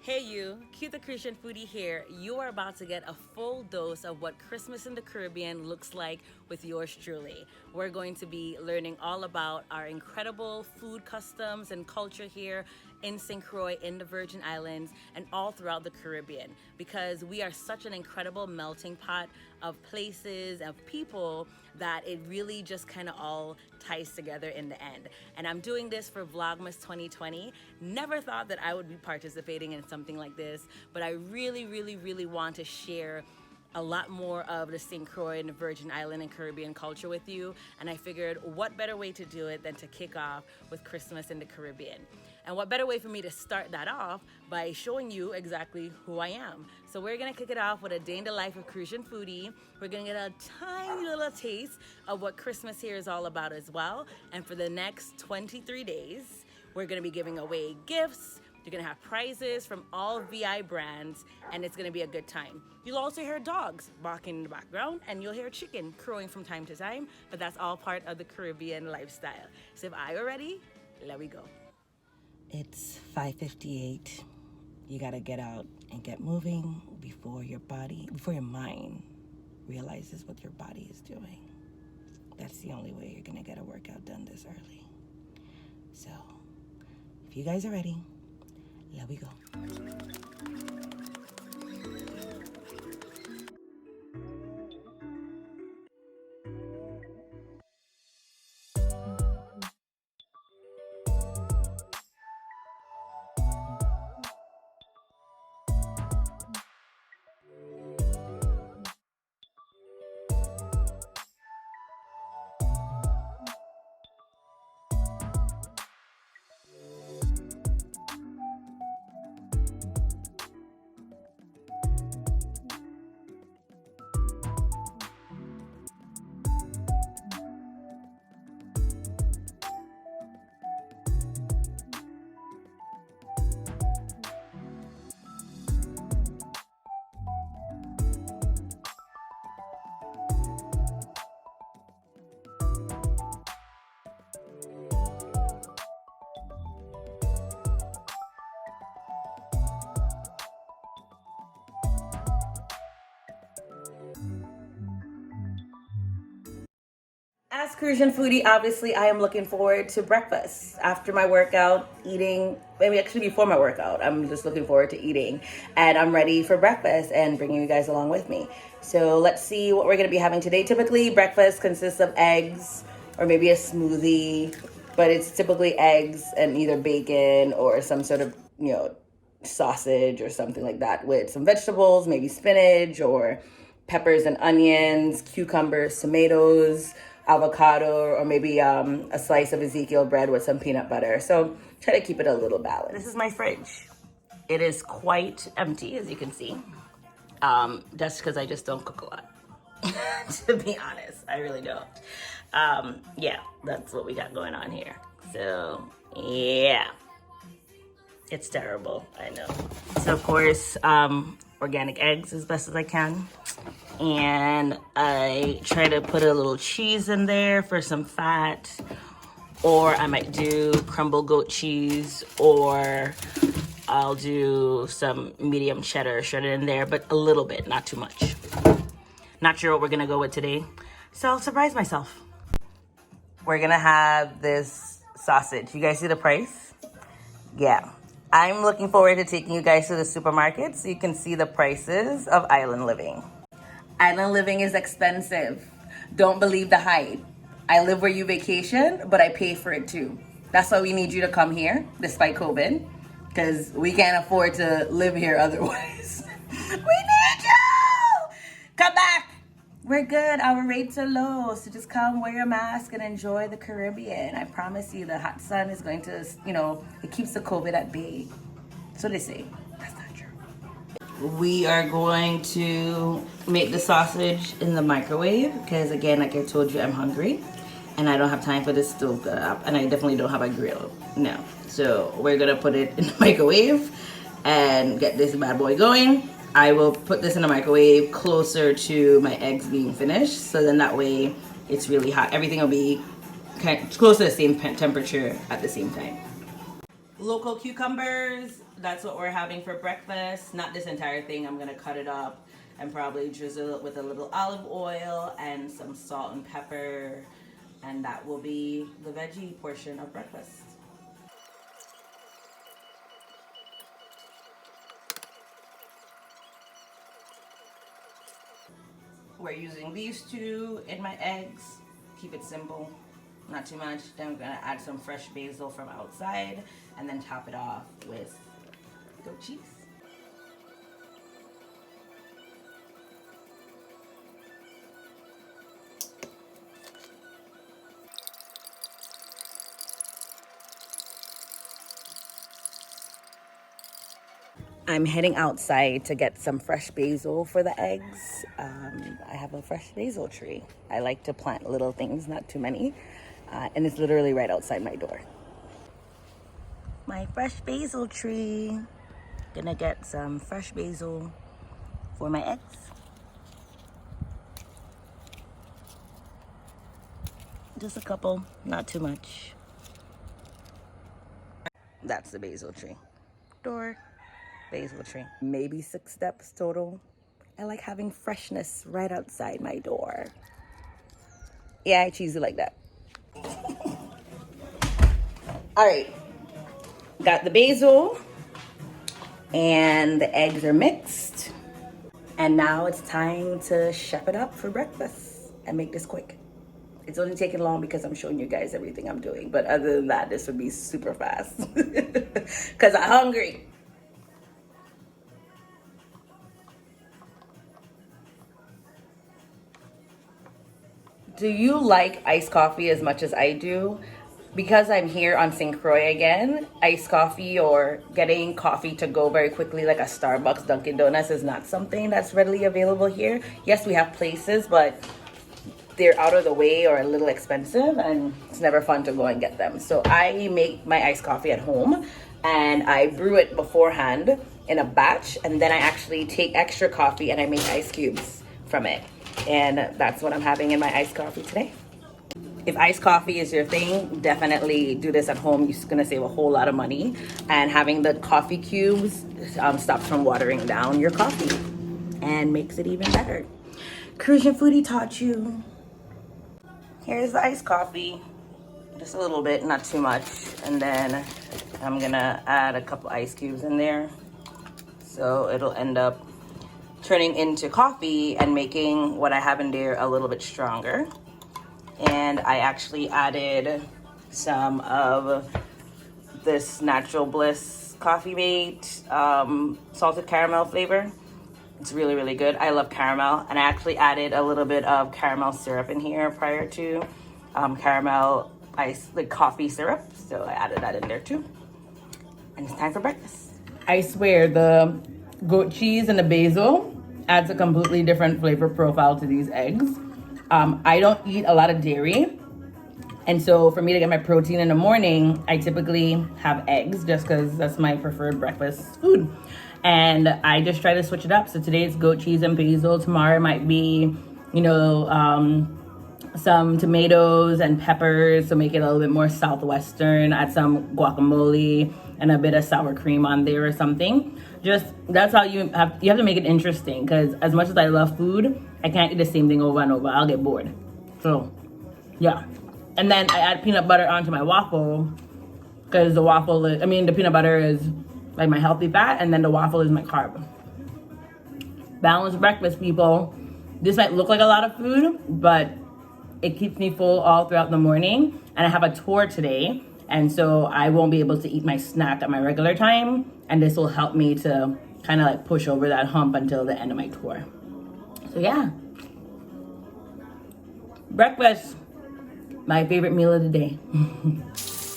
Hey you, Cute the Cruzan Foodie here. You are about to get a full dose of what Christmas in the Caribbean looks like with yours truly. We're going to be learning all about our incredible food customs and culture here in St. Croix, in the Virgin Islands, and all throughout the Caribbean, because we are such an incredible melting pot of places, of people, that it really just kind of all ties together in the end. And I'm doing this for Vlogmas 2020. Never thought that I would be participating in something like this, but I really want to share a lot more of the St. Croix and the Virgin Island and Caribbean culture with you. And I figured, what better way to do it than to kick off with Christmas in the Caribbean? And what better way for me to start that off by showing you exactly who I am. So we're gonna kick it off with a day in the life of Cruzan Foodie. We're gonna get a tiny little taste of what Christmas here is all about as well. And for the next 23 days, we're gonna be giving away gifts. You're gonna have prizes from all VI brands, and it's gonna be a good time. You'll also hear dogs barking in the background, and you'll hear chicken crowing from time to time, but that's all part of the Caribbean lifestyle. So if I were ready, let me go. It's 5:58. You gotta get out and get moving before your mind realizes what your body is doing. That's the only way you're gonna get a workout done this early. So, if you guys are ready, let we go. As Cruzan Foodie, obviously, I am looking forward to breakfast. After my workout, eating, maybe actually before my workout, I'm just looking forward to eating. And I'm ready for breakfast and bringing you guys along with me. So let's see what we're going to be having today. Typically, breakfast consists of eggs or maybe a smoothie, but it's typically eggs and either bacon or some sort of, sausage or something like that with some vegetables, maybe spinach or peppers and onions, cucumbers, tomatoes, avocado, or maybe a slice of Ezekiel bread with some peanut butter. So try to keep it a little balanced. This is my fridge. It is quite empty, as you can see. That's because I just don't cook a lot. To be honest, I really don't. Yeah, that's what we got going on here. So, yeah. It's terrible, I know. So, of course, organic eggs as best as I can. And I try to put a little cheese in there for some fat, or I might do crumble goat cheese, or I'll do some medium cheddar shredded in there, but a little bit, not too much. Not sure what we're gonna go with today, so I'll surprise myself. We're gonna have this sausage. You guys see the price? Yeah. I'm looking forward to taking you guys to the supermarket so you can see the prices of island living. Island living is expensive. Don't believe the hype. I live where you vacation, but I pay for it too. That's why we need you to come here, despite COVID, because we can't afford to live here otherwise. We need you! Come back! We're good. Our rates are low, so just come, wear your mask, and enjoy the Caribbean. I promise you, the hot sun is going to, it keeps the COVID at bay. So they say. That's not true. We are going to make the sausage in the microwave because, again, like I told you, I'm hungry and I don't have time for this stove up, and I definitely don't have a grill. No. So we're going to put it in the microwave and get this bad boy going. I will put this in the microwave closer to my eggs being finished, so then that way it's really hot. Everything will be kind of close to the same temperature at the same time. Local cucumbers, that's what we're having for breakfast. Not this entire thing, I'm gonna cut it up and probably drizzle it with a little olive oil and some salt and pepper. And that will be the veggie portion of breakfast. We're using these two in my eggs. Keep it simple, not too much. Then I'm gonna add some fresh basil from outside and then top it off with goat cheese. I'm heading outside to get some fresh basil for the eggs. I have a fresh basil tree. I like to plant little things, not too many. And it's literally right outside my door. My fresh basil tree. Gonna get some fresh basil for my eggs. Just a couple, not too much. That's the basil tree. Door. Basil tree. Maybe 6 steps total. I like having freshness right outside my door. Yeah, I choose it like that. All right, got the basil and the eggs are mixed. And now it's time to chef it up for breakfast and make this quick. It's only taking long because I'm showing you guys everything I'm doing. But other than that, this would be super fast because I'm hungry. Do you like iced coffee as much as I do? Because I'm here on St. Croix again, iced coffee or getting coffee to go very quickly like a Starbucks, Dunkin' Donuts is not something that's readily available here. Yes, we have places, but they're out of the way or a little expensive and it's never fun to go and get them. So I make my iced coffee at home and I brew it beforehand in a batch, and then I actually take extra coffee and I make ice cubes from it. And that's what I'm having in my iced coffee today. If iced coffee is your thing, definitely do this at home. You're gonna save a whole lot of money. And having the coffee cubes stops from watering down your coffee and makes it even better. Cruzan Foodie taught you. Here's the iced coffee. Just a little bit, not too much. And then I'm gonna add a couple ice cubes in there. So it'll end up turning into coffee and making what I have in there a little bit stronger. And I actually added some of this Natural Bliss Coffee Mate salted caramel flavor. It's really, really good. I love caramel. And I actually added a little bit of caramel syrup in here prior to caramel ice, like coffee syrup. So I added that in there too. And it's time for breakfast. I swear the goat cheese and the basil adds a completely different flavor profile to these eggs. I don't eat a lot of dairy. And so for me to get my protein in the morning, I typically have eggs just because that's my preferred breakfast food. And I just try to switch it up. So today it's goat cheese and basil. Tomorrow it might be, some tomatoes and peppers to make it a little bit more Southwestern. Add some guacamole and a bit of sour cream on there or something. Just, that's how you have to make it interesting, because as much as I love food, I can't eat the same thing over and over. I'll get bored. So, yeah. And then I add peanut butter onto my waffle, because the peanut butter is like my healthy fat, and then the waffle is my carb. Balanced breakfast, people. This might look like a lot of food, but it keeps me full all throughout the morning. And I have a tour today, and so I won't be able to eat my snack at my regular time. And this will help me to kind of like push over that hump until the end of my tour. So yeah. Breakfast, my favorite meal of the day.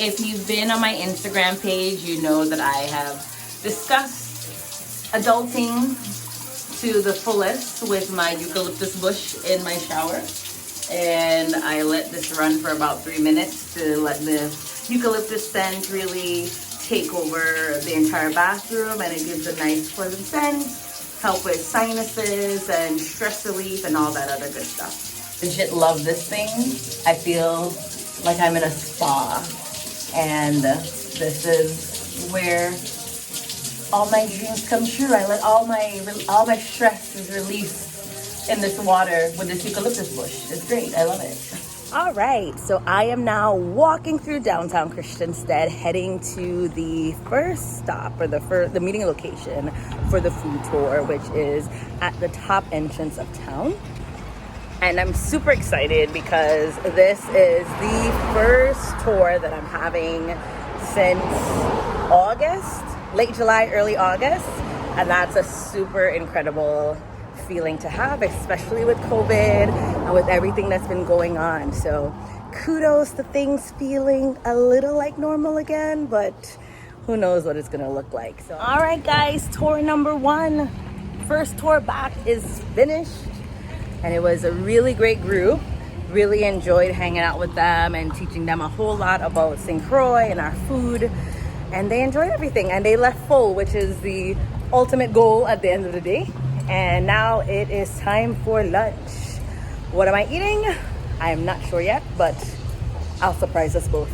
If you've been on my Instagram page, you know that I have discussed adulting to the fullest with my eucalyptus bush in my shower. And I let this run for about 3 minutes to let the eucalyptus scent really take over the entire bathroom, and it gives a nice pleasant scent, help with sinuses and stress relief and all that other good stuff. Legit love this thing. I feel like I'm in a spa, and this is where all my dreams come true. I let all my stress is released in this water with this eucalyptus bush. It's great. I love it. All right, so I am now walking through downtown Christiansted, heading to the first stop, or the meeting location for the food tour, which is at the top entrance of town. And I'm super excited because this is the first tour that I'm having since August, late July, early August. And that's a super incredible feeling to have, especially with COVID and with everything that's been going on. So kudos to things feeling a little like normal again, but who knows what it's gonna look like. So all right guys, tour number 1, first tour back is finished, and it was a really great group. Really enjoyed hanging out with them and teaching them a whole lot about St. Croix and our food, and they enjoyed everything and they left full, which is the ultimate goal at the end of the day. And now it is time for lunch. What am I eating? I am not sure yet, but I'll surprise us both.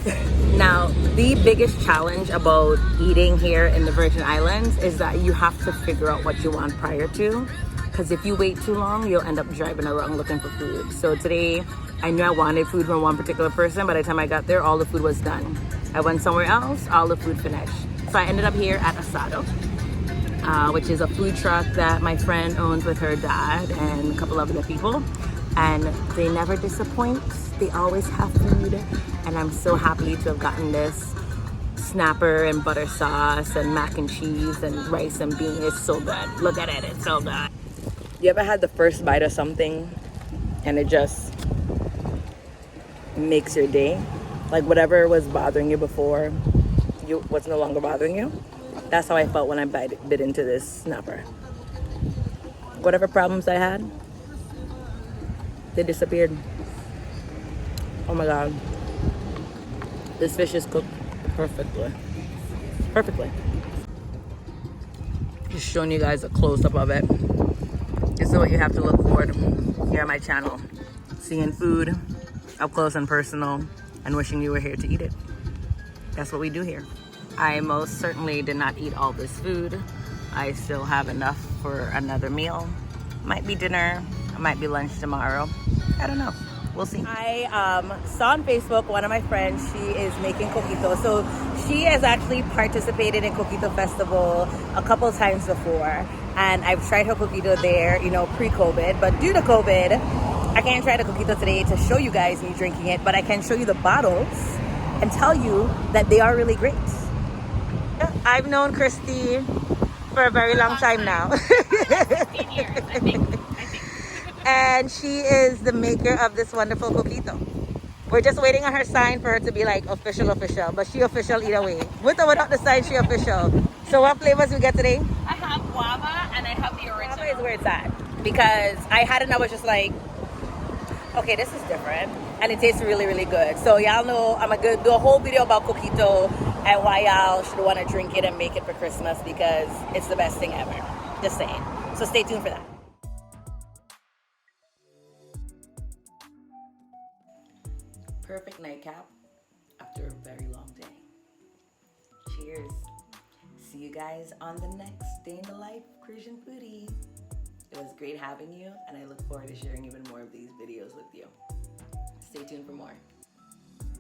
Now, the biggest challenge about eating here in the Virgin Islands is that you have to figure out what you want prior to, because if you wait too long, you'll end up driving around looking for food. So today, I knew I wanted food from one particular person. By the time I got there, all the food was done. I went somewhere else, all the food finished. So I ended up here at Asado, which is a food truck that my friend owns with her dad and a couple of other people. And they never disappoint. They always have food. And I'm so happy to have gotten this snapper and butter sauce and mac and cheese and rice and beans. It's so good. Look at it, it's so good. You ever had the first bite of something and it just makes your day? Like whatever was bothering you before, what's no longer bothering you? That's how I felt when I bit into this snapper. Whatever problems I had, they disappeared. Oh my God. This fish is cooked perfectly. Perfectly. Just showing you guys a close-up of it. This is what you have to look for here on my channel. Seeing food up close and personal and wishing you were here to eat it. That's what we do here. I most certainly did not eat all this food. I still have enough for another meal. Might be dinner, might be lunch tomorrow. I don't know, we'll see. I saw on Facebook one of my friends, she is making Coquito. So she has actually participated in Coquito Festival a couple times before. And I've tried her Coquito there, you know, pre-COVID. But due to COVID, I can't try the Coquito today to show you guys me drinking it, but I can show you the bottles and tell you that they are really great. I've known Christy for a very long time now. 15 years, I think. And she is the maker of this wonderful Coquito. We're just waiting on her sign for her to be like official, but she official either way. With or without the sign, she official. So what flavors we get today? I have guava and I have the original. Guava is where it's at. Because I had it and I was just like, okay, this is different. And it tastes really, really good. So y'all know I'm gonna do a whole video about Coquito and why y'all should want to drink it and make it for Christmas, because it's the best thing ever. Just saying. So stay tuned for that. Perfect nightcap after a very long day. Cheers. See you guys on the next Day in the Life Cruzan Foodie. It was great having you, and I look forward to sharing even more of these videos with you. Stay tuned for more.